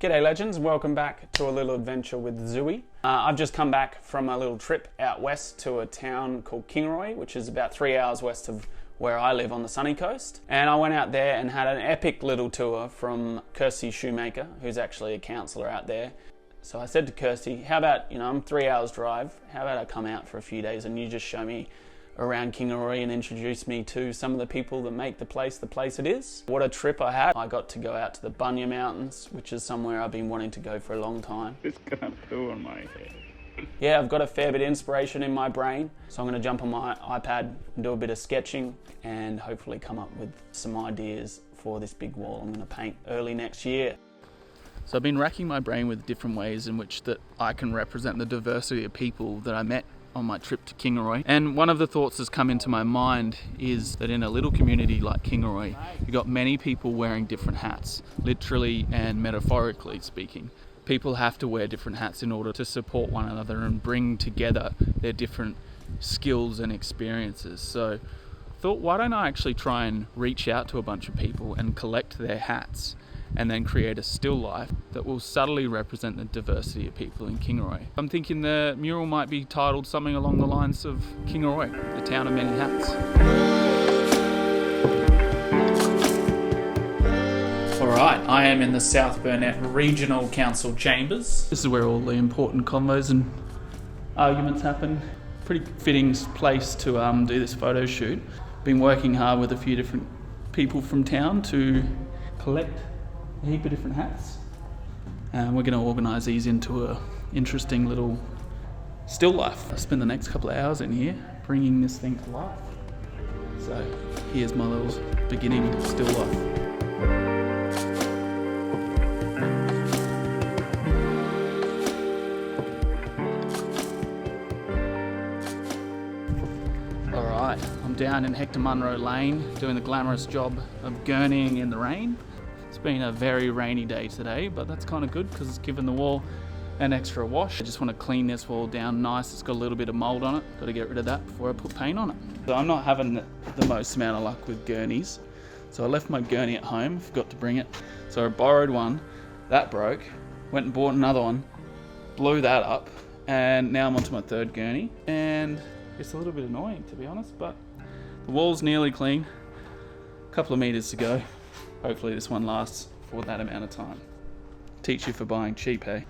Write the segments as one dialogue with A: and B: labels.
A: G'day legends, welcome back to a little adventure with Zooey. I've just come back from a little trip out west to a town called Kingaroy, which is about 3 hours west of where I live on the sunny coast. And I went out there and had an epic little tour from Kirsty Shoemaker, who's actually a counsellor out there. So I said to Kirsty, how about, I'm 3 hours drive, how about I come out for a few days and you just show me around Kingaroy and introduce me to some of the people that make the place it is. What a trip I had. I got to go out to the Bunya Mountains, which is somewhere I've been wanting to go for a long time.
B: It's gonna poo on my head.
A: Yeah, I've got a fair bit of inspiration in my brain, so I'm going to jump on my iPad and do a bit of sketching and hopefully come up with some ideas for this big wall I'm going to paint early next year.
B: So I've been racking my brain with different ways in which that I can represent the diversity of people that I met on my trip to Kingaroy. And one of the thoughts that's come into my mind is that in a little community like Kingaroy, you've got many people wearing different hats, literally and metaphorically speaking. People have to wear different hats in order to support one another and bring together their different skills and experiences. So I thought, why don't I actually try and reach out to a bunch of people and collect their hats and then create a still life that will subtly represent the diversity of people in Kingaroy. I'm thinking the mural might be titled something along the lines of Kingaroy, the town of many hats. Alright, I am in the South Burnett Regional Council chambers. This is where all the important convos and arguments happen. Pretty fitting place to do this photo shoot. Been working hard with a few different people from town to collect a heap of different hats. We're going to organise these into a interesting little still life. I'll spend the next couple of hours in here bringing this thing to life. So here's my little beginning still life. Alright, I'm down in Hector Munro Lane doing the glamorous job of gurneying in the rain. It's been a very rainy day today, but that's kind of good because it's given the wall an extra wash. I just want to clean this wall down nice. It's got a little bit of mould on it. Got to get rid of that before I put paint on it. So I'm not having the most amount of luck with gurneys. So I left my gurney at home, forgot to bring it. So I borrowed one, that broke, went and bought another one, blew that up, and now I'm onto my third gurney. And it's a little bit annoying to be honest, but the wall's nearly clean. A couple of meters to go. Hopefully this one lasts for that amount of time. Teach you for buying cheap, hey?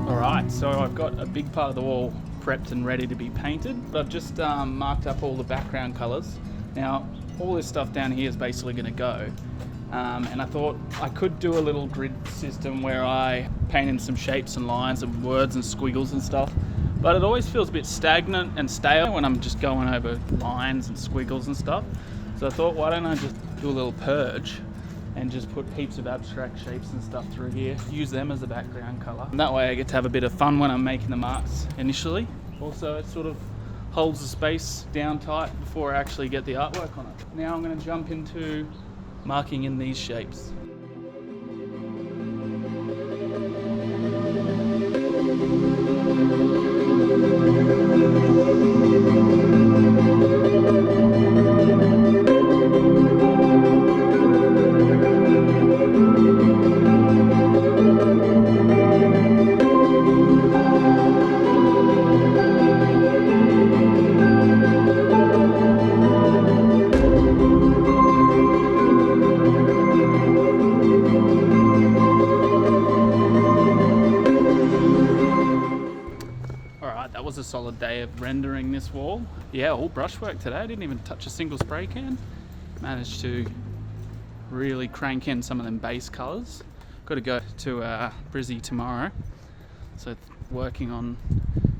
B: Alright, so I've got a big part of the wall prepped and ready to be painted, but I've just marked up all the background colours. Now, all this stuff down here is basically going to go, and I thought I could do a little grid system where I paint in some shapes and lines and words and squiggles and stuff, but it always feels a bit stagnant and stale when I'm just going over lines and squiggles and stuff. So I thought, why don't I just do a little purge and just put heaps of abstract shapes and stuff through here, use them as a background colour. And that way I get to have a bit of fun when I'm making the marks initially. Also, it sort of holds the space down tight before I actually get the artwork on it. Now I'm going to jump into marking in these shapes. A solid day of rendering this wall. Yeah, all brushwork today. I didn't even touch a single spray can. Managed to really crank in some of them base colours. Got to go to Brizzy tomorrow, so working on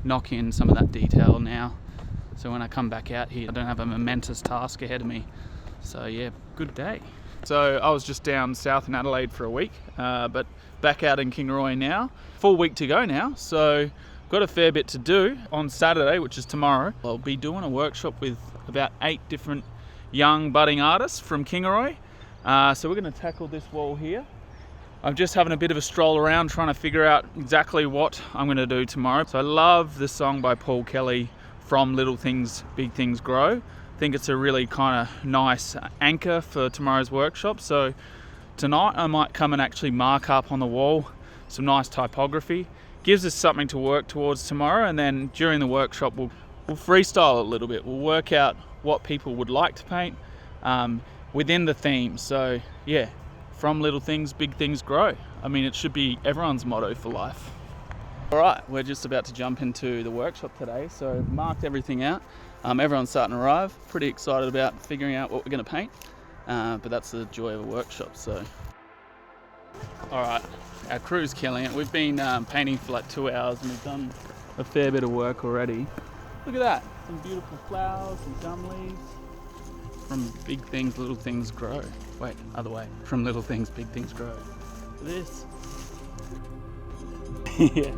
B: knocking in some of that detail now, so when I come back out here I don't have a momentous task ahead of me. So yeah, good day. So I was just down south in Adelaide for a week, but back out in Kingaroy now. Full week to go now, so got a fair bit to do. On Saturday, which is tomorrow, I'll be doing a workshop with about 8 different young budding artists from Kingaroy. So we're going to tackle this wall here. I'm just having a bit of a stroll around trying to figure out exactly what I'm going to do tomorrow. So I love the song by Paul Kelly, From Little Things, Big Things Grow. I think it's a really kind of nice anchor for tomorrow's workshop. So tonight I might come and actually mark up on the wall some nice typography. Gives us something to work towards tomorrow, and then during the workshop we'll freestyle a little bit. We'll work out what people would like to paint within the theme. So yeah, from little things, big things grow. I mean, it should be everyone's motto for life. All right, we're just about to jump into the workshop today. So marked everything out. Everyone's starting to arrive. Pretty excited about figuring out what we're going to paint. But that's the joy of a workshop. So, all right, our crew's killing it. We've been painting for like 2 hours, and we've done a fair bit of work already. Look at that, some beautiful flowers, some gum leaves. From big things, little things grow. Wait, other way. From little things, big things grow. This. Yeah.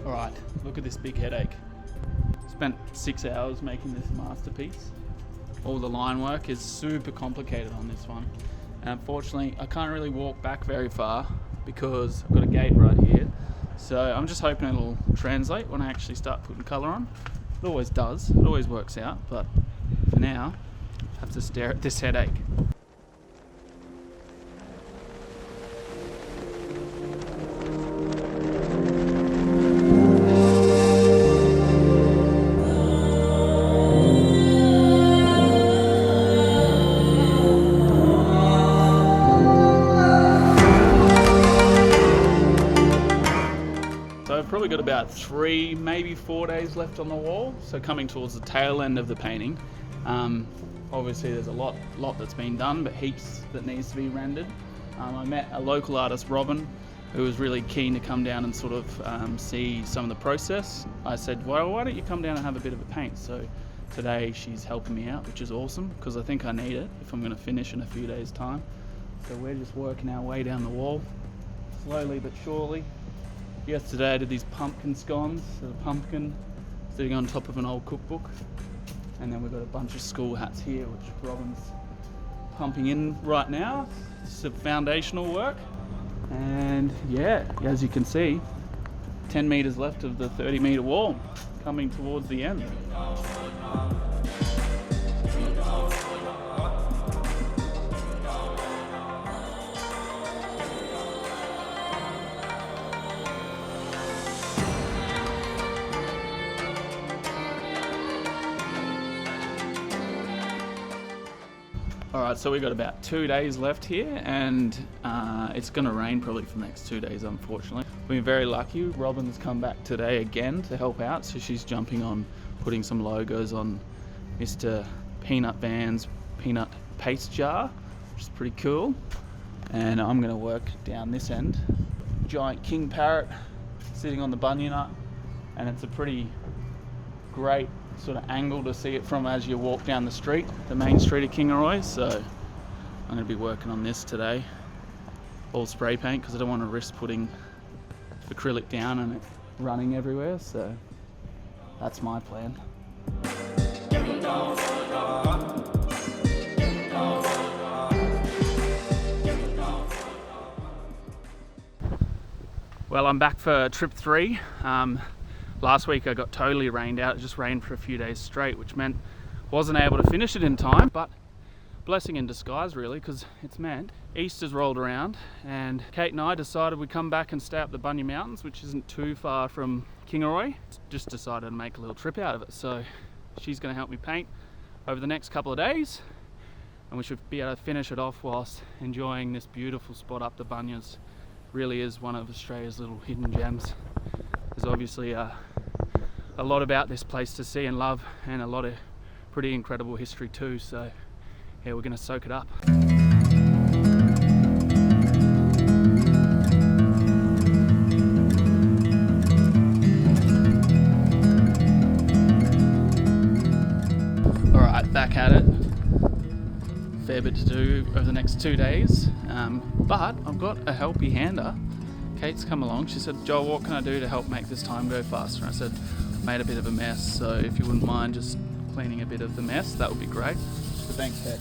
B: Alright, look at this big headache. Spent 6 hours making this masterpiece. All the line work is super complicated on this one. And unfortunately, I can't really walk back very far because I've got a gate right here. So I'm just hoping it'll translate when I actually start putting colour on. It always does, it always works out, but for now, I have to stare at this headache. So I've probably got about 3, maybe 4 days left on the wall. So coming towards the tail end of the painting. Obviously there's a lot that's been done, but heaps that needs to be rendered. I met a local artist, Robin, who was really keen to come down and sort of see some of the process. I said, well, why don't you come down and have a bit of a paint? So today she's helping me out, which is awesome, because I think I need it if I'm going to finish in a few days' time. So we're just working our way down the wall, slowly but surely. Yesterday I did these pumpkin scones, so the pumpkin sitting on top of an old cookbook. And then we've got a bunch of school hats here, which Robin's pumping in right now. It's a foundational work. And yeah, as you can see, 10 meters left of the 30-meter wall, coming towards the end. Alright, so we've got about 2 days left here, and it's going to rain probably for the next 2 days, unfortunately. We've been very lucky. Robin's come back today again to help out, so she's jumping on putting some logos on Mr. Peanut Van's peanut paste jar, which is pretty cool. And I'm going to work down this end. Giant king parrot sitting on the bunya nut, and it's a pretty great sort of angle to see it from as you walk down the street, the main street of Kingaroys. So I'm going to be working on this today, all spray paint, because I don't want to risk putting acrylic down and it running everywhere. So that's my plan. Well, I'm back for trip 3. Last week I got totally rained out. It just rained for a few days straight, which meant wasn't able to finish it in time, but blessing in disguise really, because it's meant. Easter's rolled around and Kate and I decided we'd come back and stay up the Bunya Mountains, which isn't too far from Kingaroy. Just decided to make a little trip out of it. So she's going to help me paint over the next couple of days, and we should be able to finish it off whilst enjoying this beautiful spot up the Bunyas. Really is one of Australia's little hidden gems. There's obviously a lot about this place to see and love, and a lot of pretty incredible history too. So yeah, we're going to soak it up. Alright, back at it. Fair bit to do over the next 2 days, but I've got a helpy hander Kate's come along. She said, Joel, what can I do to help make this time go faster? And I said, made a bit of a mess, so if you wouldn't mind just cleaning a bit of the mess, that would be great. So thanks, Kate.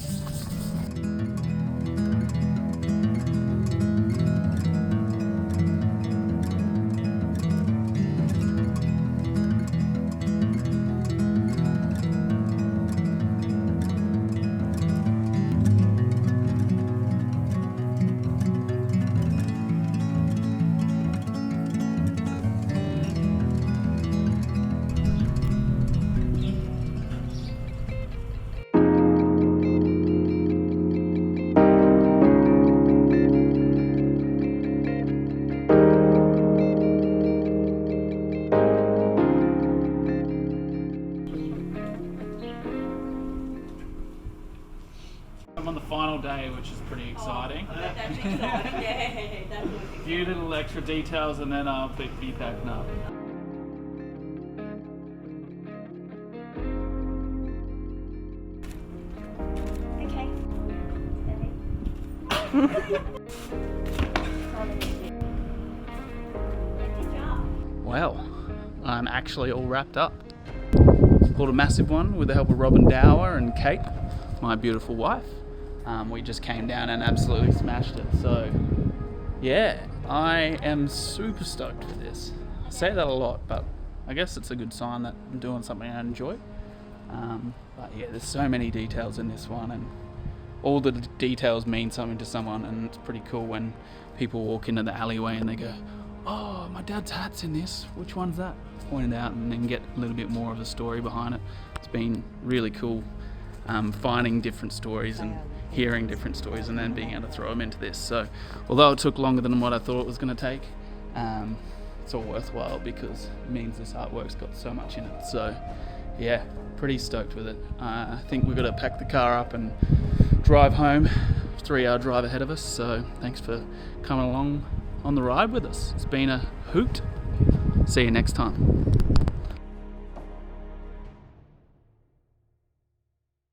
B: I'm on the final day, which is pretty exciting.
C: That's exciting. Yeah, that's
B: A few little extra details and then I'll be packing up.
C: okay. Good job.
B: Well, I'm actually all wrapped up. Pulled a massive one with the help of Robin Dower and Kate, my beautiful wife. We just came down and absolutely smashed it. So yeah, I am super stoked for this. I say that a lot, but I guess it's a good sign that I'm doing something I enjoy. But yeah, there's so many details in this one, and all the details mean something to someone, and it's pretty cool when people walk into the alleyway and they go, oh, my dad's hat's in this, which one's that? Pointed out, and then get a little bit more of the story behind it. It's been really cool finding different stories and hearing different stories and then being able to throw them into this. So although it took longer than what I thought it was going to take, it's all worthwhile because it means this artwork's got so much in it. So yeah, pretty stoked with it. I think we've got to pack the car up and drive home. 3-hour drive ahead of us, so thanks for coming along on the ride with us. It's been a hoot. See you next time.